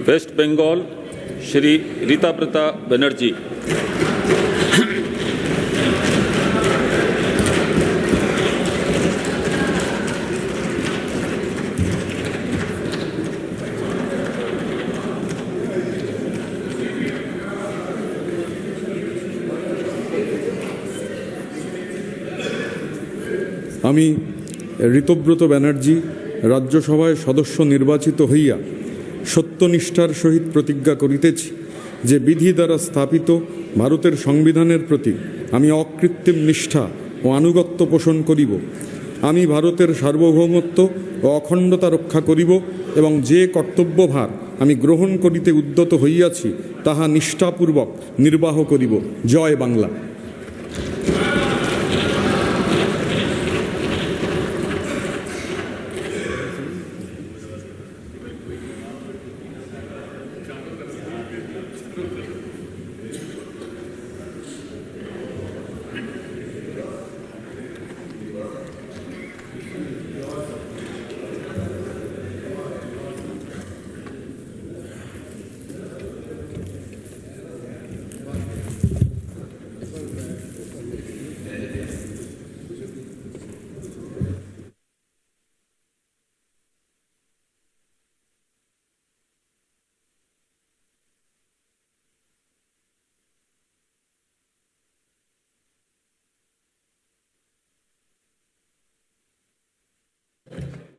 Waste Bengal Shri Ritabrata Banerjee. আমি ঋতব্রত ব্যানার্জি রাজ্যসভায় সদস্য নির্বাচিত হইয়া সত্যনিষ্ঠার সহিত প্রতিজ্ঞা করিতেছি যে বিধি দ্বারা স্থাপিত ভারতের সংবিধানের প্রতি আমি অকৃত্রিম নিষ্ঠা ও আনুগত্য পোষণ করিব। আমি ভারতের সার্বভৌমত্ব ও অখণ্ডতা রক্ষা করিব এবং যে কর্তব্যভার আমি গ্রহণ করিতে উদ্যত হইয়াছি তাহা নিষ্ঠাপূর্বক নির্বাহ করিব। জয় বাংলা।